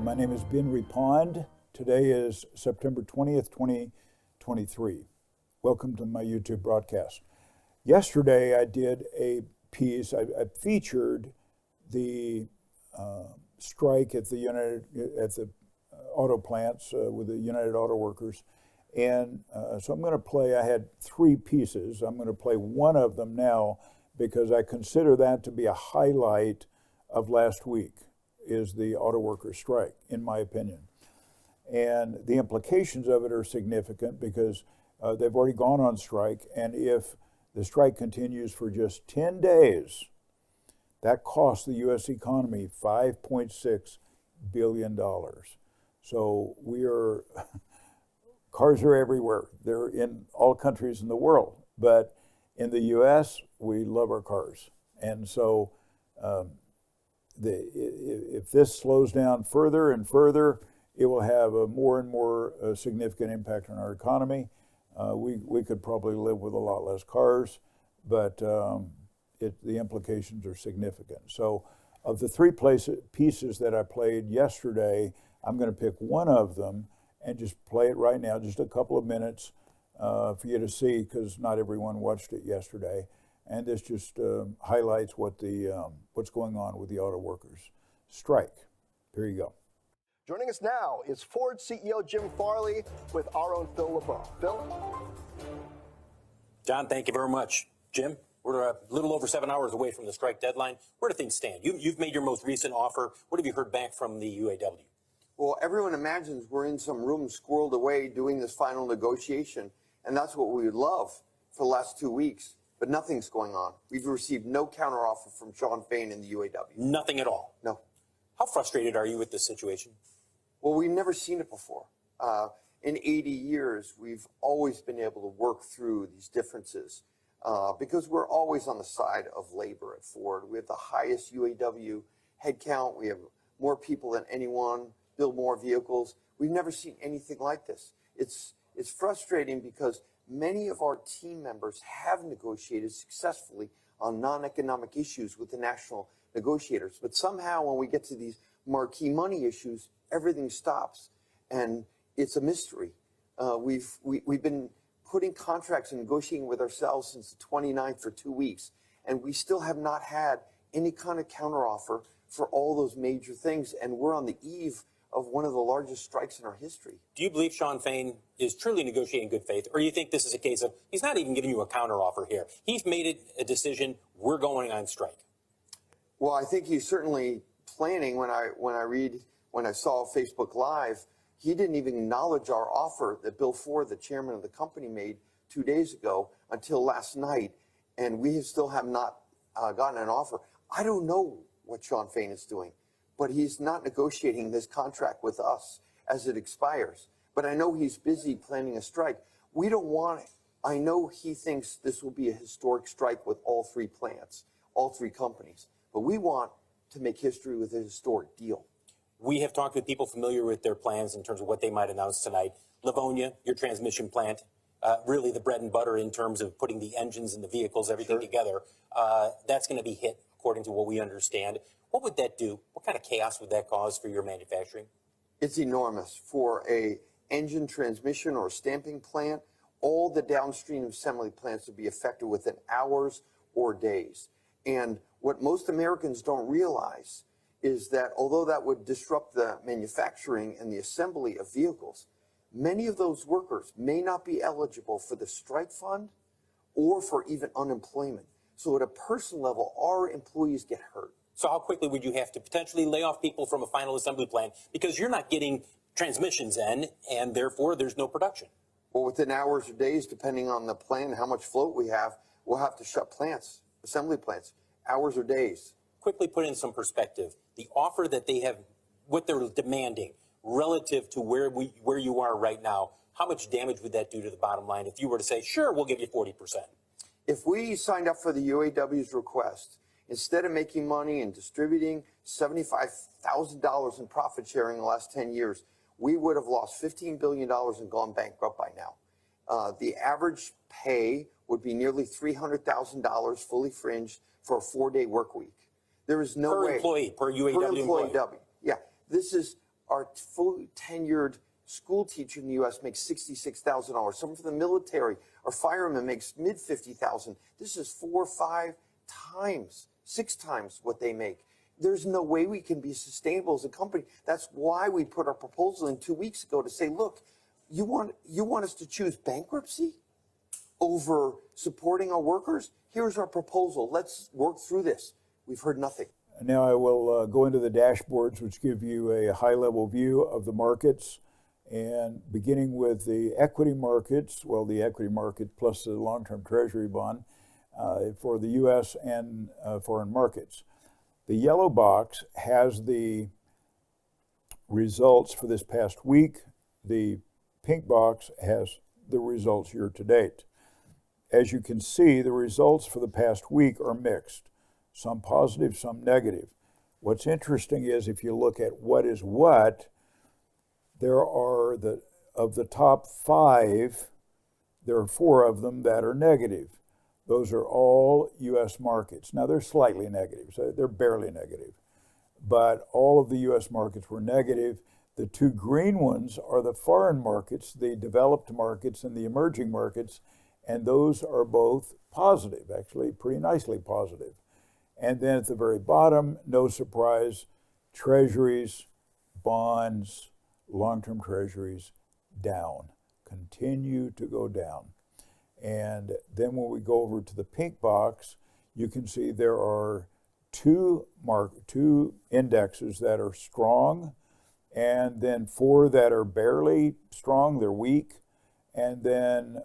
My name is Ben Reppond. Today is September 20th, 2023. Welcome to my YouTube broadcast. Yesterday I did a piece, I featured the strike at the auto plants with the United Auto Workers. And so I'm going to play, I had three pieces. I'm going to play one of them now because I consider that to be a highlight of last week, is the auto workers strike, in my opinion. And the implications of it are significant because they've already gone on strike, and if the strike continues for just 10 days, that costs the U.S. economy $5.6 billion. So cars are everywhere. They're in all countries in the world, but in the U.S., we love our cars. And so if this slows down further and further, it will have a more and more significant impact on our economy. We could probably live with a lot less cars, but the implications are significant. So of the three pieces that I played yesterday, I'm going to pick one of them and just play it right now, just a couple of minutes for you to see, because not everyone watched it yesterday. And this just highlights what's going on with the auto workers strike. Here you go. Joining us now is Ford CEO Jim Farley with our own Phil LeBeau. Phil? John, thank you very much. Jim, we're a little over 7 hours away from the strike deadline. Where do things stand? You've made your most recent offer. What have you heard back from the UAW? Well, everyone imagines we're in some room squirreled away doing this final negotiation, and that's what we would love for the last 2 weeks. But nothing's going on. We've received no counteroffer from Shawn Fain in the UAW. Nothing at all? No. How frustrated are you with this situation? Well, we've never seen it before. In 80 years, we've always been able to work through these differences because we're always on the side of labor at Ford. We have the highest UAW headcount. We have more people than anyone, build more vehicles. We've never seen anything like this. It's frustrating because many of our team members have negotiated successfully on non-economic issues with the national negotiators. But somehow when we get to these marquee money issues, everything stops. And it's a mystery. We've been putting contracts and negotiating with ourselves since the 29th for 2 weeks. And we still have not had any kind of counteroffer for all those major things. And we're on the eve of one of the largest strikes in our history. Do you believe Shawn Fain is truly negotiating in good faith, or do you think this is a case of he's not even giving you a counteroffer here? He's made a decision. We're going on strike. Well, I think he's certainly planning. When I saw Facebook Live, he didn't even acknowledge our offer that Bill Ford, the chairman of the company, made 2 days ago until last night, and we still have not gotten an offer. I don't know what Shawn Fain is doing, but he's not negotiating this contract with us as it expires. But I know he's busy planning a strike. We don't want it. I know he thinks this will be a historic strike with all three plants, all three companies. But we want to make history with a historic deal. We have talked with people familiar with their plans in terms of what they might announce tonight. Livonia, your transmission plant, really the bread and butter in terms of putting the engines and the vehicles, everything together. That's going to be hit, according to what we understand. What would that do? What kind of chaos would that cause for your manufacturing? It's enormous. For a engine, transmission, or stamping plant, all the downstream assembly plants would be affected within hours or days. And what most Americans don't realize is that although that would disrupt the manufacturing and the assembly of vehicles, many of those workers may not be eligible for the strike fund or for even unemployment. So at a personal level, our employees get hurt. So how quickly would you have to potentially lay off people from a final assembly plant because you're not getting transmissions in, and therefore there's no production? Well, within hours or days, depending on the plant and how much float we have, we'll have to shut plants, assembly plants, hours or days. Quickly put in some perspective. The offer that they have, what they're demanding relative to where you are right now, how much damage would that do to the bottom line if you were to say, sure, we'll give you 40%? If we signed up for the UAW's request, instead of making money and distributing $75,000 in profit sharing in the last 10 years, we would have lost $15 billion and gone bankrupt by now. The average pay would be nearly $300,000 fully fringed for a 4-day work week. There is no way. Per employee, per UAW employee. Yeah. This is our fully tenured school teacher in the U.S. makes $66,000. Someone from the military or fireman makes mid $50,000. This is 4 or 5 times, 6 times what they make. There's no way we can be sustainable as a company. That's why we put our proposal in 2 weeks ago to say, look, you want us to choose bankruptcy over supporting our workers? Here's our proposal. Let's work through this. We've heard nothing. Now I will go into the dashboards, which give you a high-level view of the markets. And beginning with the equity markets, well, the equity market plus the long-term treasury bond for the U.S. and foreign markets. The yellow box has the results for this past week. The pink box has the results year to date. As you can see, the results for the past week are mixed. Some positive, some negative. What's interesting is if you look at what is what, there are of the top 5, there are 4 of them that are negative. Those are all U.S. markets. Now they're slightly negative, so they're barely negative. But all of the U.S. markets were negative. The 2 green ones are the foreign markets, the developed markets and the emerging markets, and those are both positive, actually pretty nicely positive. And then at the very bottom, no surprise, treasuries, bonds, long-term treasuries down, continue to go down. And then when we go over to the pink box, you can see there are two indexes that are strong, and then 4 that are barely strong, they're weak, and then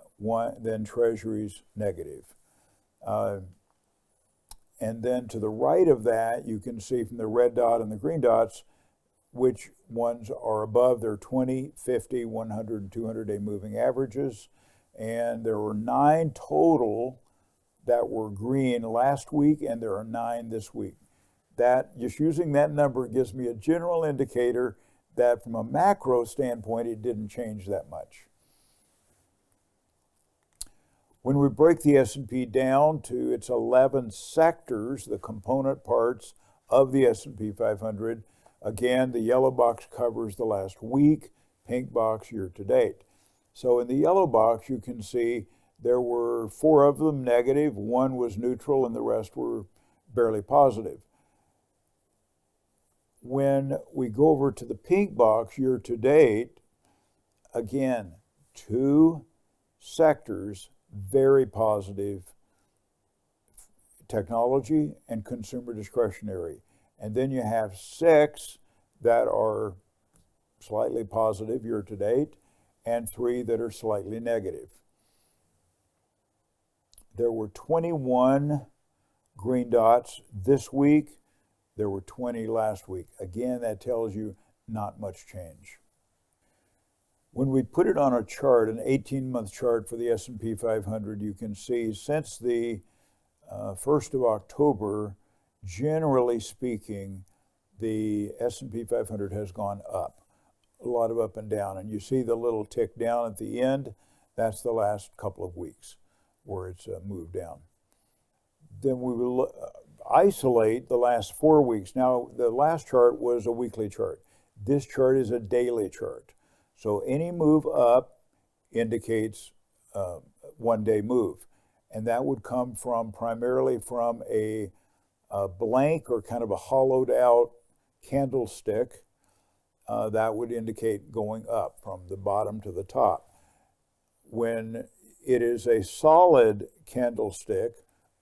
treasuries negative. And then to the right of that, you can see from the red dot and the green dots which ones are above their 20, 50, 100, and 200-day moving averages. And there were 9 total that were green last week, and there are 9 this week. That, just using that number, gives me a general indicator that from a macro standpoint, it didn't change that much. When we break the S&P down to its 11 sectors, the component parts of the S&P 500, again, the yellow box covers the last week, pink box year to date. So in the yellow box, you can see there were 4 of them negative, 1 was neutral, and the rest were barely positive. When we go over to the pink box year to date, again, 2 sectors very positive, technology and consumer discretionary. And then you have 6 that are slightly positive year to date and 3 that are slightly negative. There were 21 green dots this week. There were 20 last week. Again, that tells you not much change. When we put it on a chart, an 18-month chart for the S&P 500, you can see since the 1st of October, generally speaking, the S&P 500 has gone up, a lot of up and down. And you see the little tick down at the end, that's the last couple of weeks where it's moved down. Then we will isolate the last 4 weeks. Now, the last chart was a weekly chart. This chart is a daily chart. So any move up indicates a one-day move. And that would come from primarily from a blank or kind of a hollowed out candlestick. That would indicate going up from the bottom to the top. When it is a solid candlestick,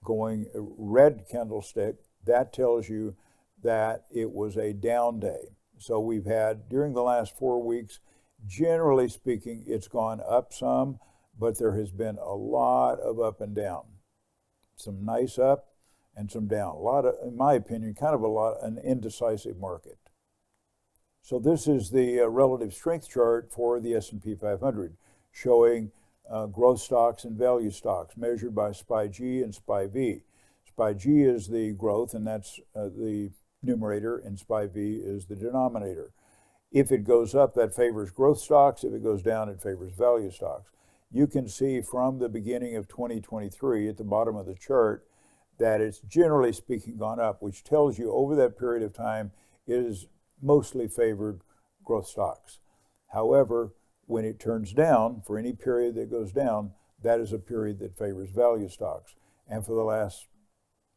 going a red candlestick, that tells you that it was a down day. So we've had, during the last 4 weeks, generally speaking, it's gone up some, but there has been a lot of up and down. Some nice up and some down. A lot of, in my opinion, an indecisive market. So this is the relative strength chart for the S&P 500, showing growth stocks and value stocks measured by SPY-G and SPY-V. SPY-G is the growth, and that's the numerator, and SPY-V is the denominator. If it goes up, that favors growth stocks. If it goes down, it favors value stocks. You can see from the beginning of 2023 at the bottom of the chart that it's generally speaking gone up, which tells you over that period of time it is mostly favored growth stocks. However, when it turns down, for any period that goes down, that is a period that favors value stocks. And for the last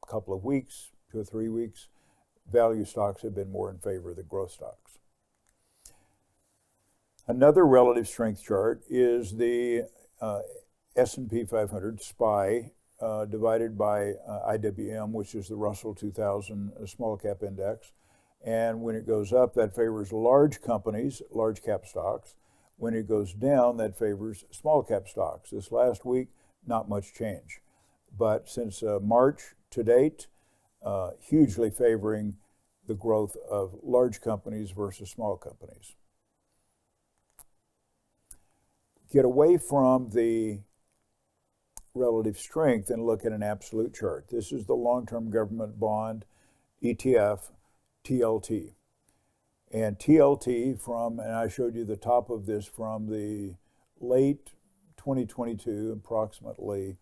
couple of weeks, 2 or 3 weeks, value stocks have been more in favor of the growth stocks. Another relative strength chart is the S&P 500 SPY divided by IWM, which is the Russell 2000 small cap index. And when it goes up, that favors large companies, large cap stocks. When it goes down, that favors small cap stocks. This last week, not much change. But since March to date, hugely favoring the growth of large companies versus small companies. Get away from the relative strength and look at an absolute chart. This is the long-term government bond ETF, TLT. And TLT and I showed you the top of this from the late 2022, approximately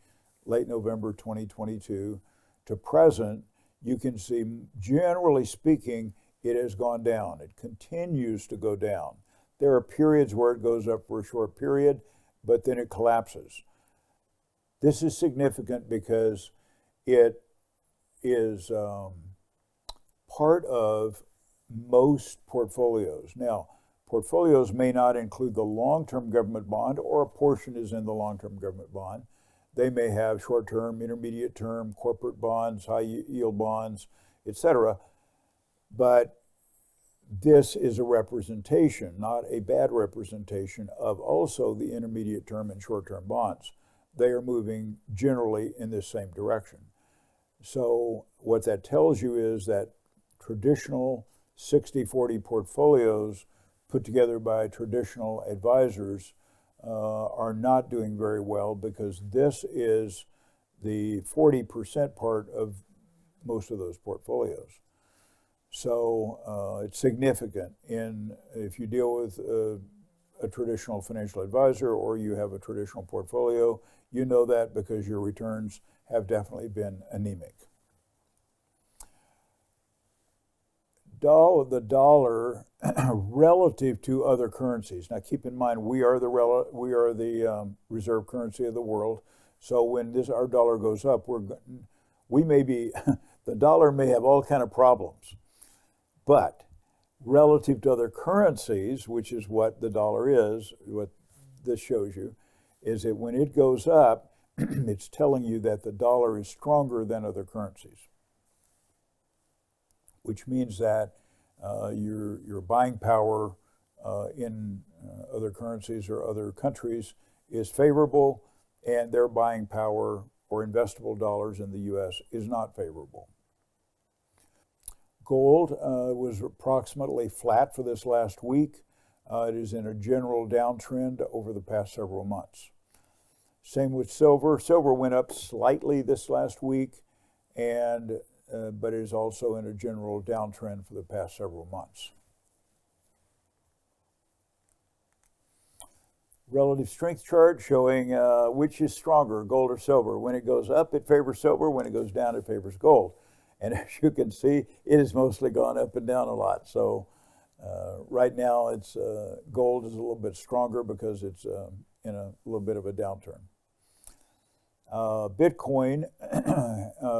late November 2022 to present, you can see, generally speaking, it has gone down. It continues to go down. There are periods where it goes up for a short period, but then it collapses. This is significant because it is part of most portfolios. Now, portfolios may not include the long-term government bond, or a portion is in the long-term government bond. They may have short-term, intermediate-term, corporate bonds, high-yield bonds, etc. But this is a representation, not a bad representation, of also the intermediate-term and short-term bonds. They are moving generally in this same direction. So what that tells you is that traditional 60-40 portfolios put together by traditional advisors are not doing very well, because this is the 40% part of most of those portfolios. So it's significant if you deal with a traditional financial advisor or you have a traditional portfolio, you know that because your returns have definitely been anemic. The dollar relative to other currencies. Now, keep in mind, we are the reserve currency of the world. So when our dollar goes up, the dollar may have all kind of problems. But relative to other currencies, which is what the dollar is, what this shows you, is that when it goes up, it's telling you that the dollar is stronger than other currencies, which means that your buying power in other currencies or other countries is favorable, and their buying power or investable dollars in the U.S. is not favorable. Gold was approximately flat for this last week. It is in a general downtrend over the past several months. Same with silver. Silver went up slightly this last week, but it is also in a general downtrend for the past several months. Relative strength chart showing which is stronger, gold or silver. When it goes up, it favors silver. When it goes down, it favors gold. And as you can see, it has mostly gone up and down a lot. So right now, gold is a little bit stronger because it's in a little bit of a downturn. Bitcoin,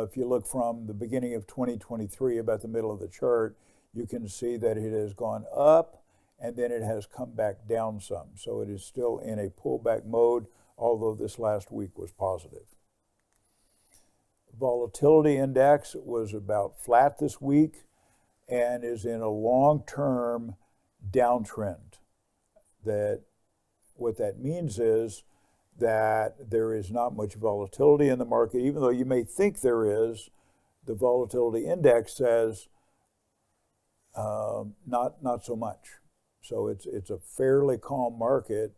if you look from the beginning of 2023, about the middle of the chart, you can see that it has gone up and then it has come back down some. So it is still in a pullback mode, although this last week was positive. Volatility index was about flat this week and is in a long-term downtrend. What that means is that there is not much volatility in the market. Even though you may think there is, the volatility index says not so much. So it's a fairly calm market,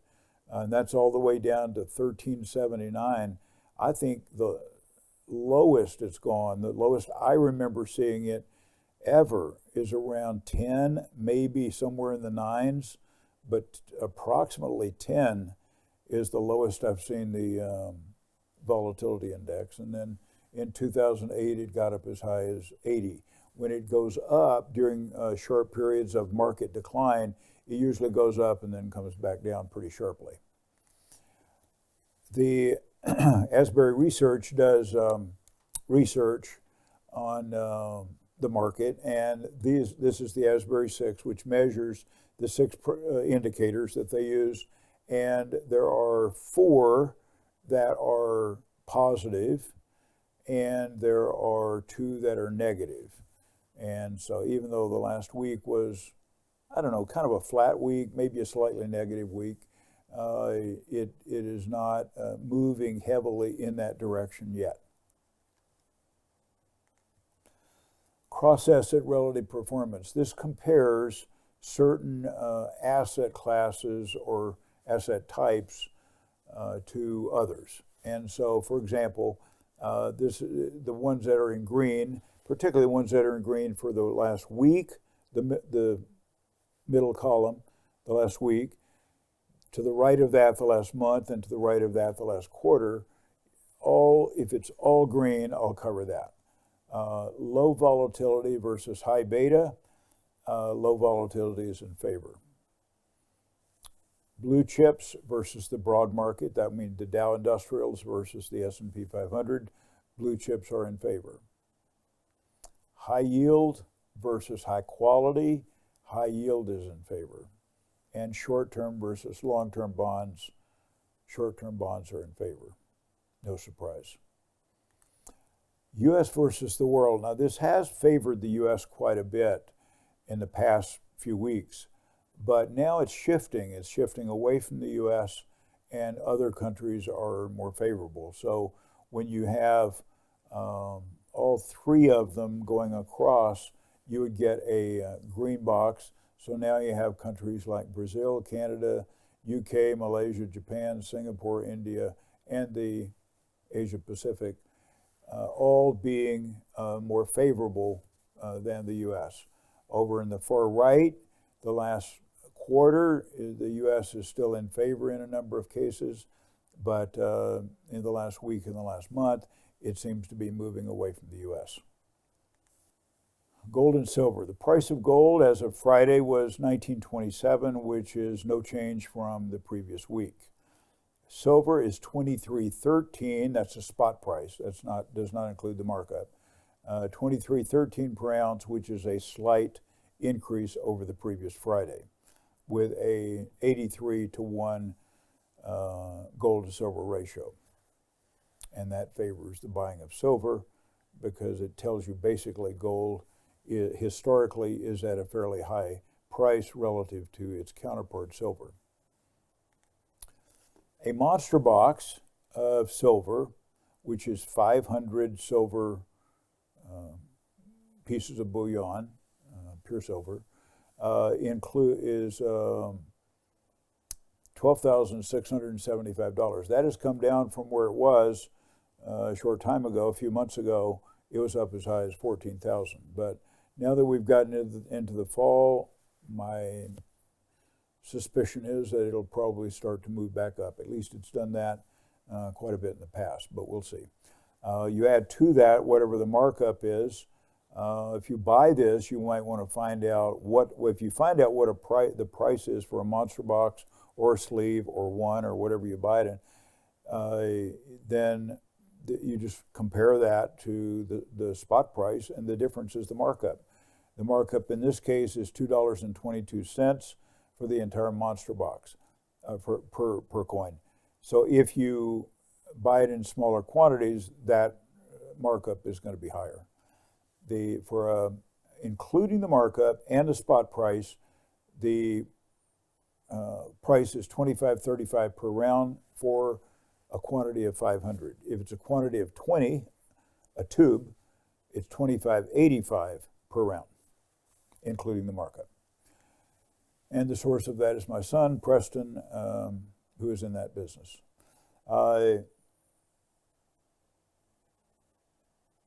and that's all the way down to 1379. I think the lowest it's gone, the lowest I remember seeing it ever, is around 10, maybe somewhere in the 9s, but approximately 10 is the lowest I've seen the volatility index. And then in 2008, it got up as high as 80. When it goes up during short periods of market decline, it usually goes up and then comes back down pretty sharply. The Asbury Research does research on the market, and this is the Asbury 6, which measures the 6 indicators that they use, and there are 4 that are positive, and there are 2 that are negative. And so even though the last week was, I don't know, kind of a flat week, maybe a slightly negative week, it is not moving heavily in that direction yet. Cross-asset relative performance. This compares certain asset classes or asset types to others. And so, for example, the ones that are in green, particularly the ones that are in green for the last week, the middle column, the last week, to the right of that the last month, and to the right of that the last quarter, if it's all green, I'll cover that. Low volatility versus high beta, low volatility is in favor. Blue chips versus the broad market, that means the Dow Industrials versus the S&P 500, blue chips are in favor. High yield versus high quality, high yield is in favor. And short-term versus long-term bonds, short-term bonds are in favor. No surprise. U.S. versus the world. Now, this has favored the U.S. quite a bit in the past few weeks, but now it's shifting. It's shifting away from the U.S., and other countries are more favorable. So when you have all 3 of them going across, you would get a green box. So now you have countries like Brazil, Canada, UK, Malaysia, Japan, Singapore, India, and the Asia Pacific, all being more favorable than the U.S. Over in the far right, the last quarter, the U.S. is still in favor in a number of cases, but in the last week and the last month, it seems to be moving away from the U.S. Gold and silver. The price of gold as of Friday was $19.27, which is no change from the previous week. Silver is $23.13. That's a spot price. Does not include the markup. $23.13 per ounce, which is a slight increase over the previous Friday, with a 83-to-1 gold to silver ratio. And that favors the buying of silver because it tells you basically gold historically is at a fairly high price relative to its counterpart silver. A monster box of silver, which is 500 silver pieces of bullion, pure silver, is $12,675. That has come down from where it was a short time ago, a few months ago. It was up as high as $14,000. But now that we've gotten into the fall, my suspicion is that it'll probably start to move back up. At least it's done that quite a bit in the past, but we'll see. You add to that whatever the markup is. If you buy this, you might want to find out if you find out what the price is for a monster box or a sleeve or one or whatever you buy it in, then you just compare that to the spot price, and the difference is the markup. The markup in this case is $2.22 for the entire monster box per coin. So if you buy it in smaller quantities, that markup is going to be higher. Including the markup and the spot price, the price is $25.35 per round for a quantity of 500. If it's a quantity of 20, a tube, it's $25.85 per round, including the markup. And the source of that is my son, Preston, who is in that business.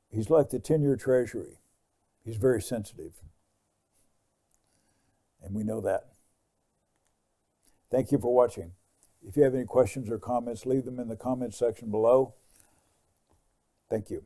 He's like the 10-year treasury. He's very sensitive. And we know that. Thank you for watching. If you have any questions or comments, leave them in the comments section below. Thank you.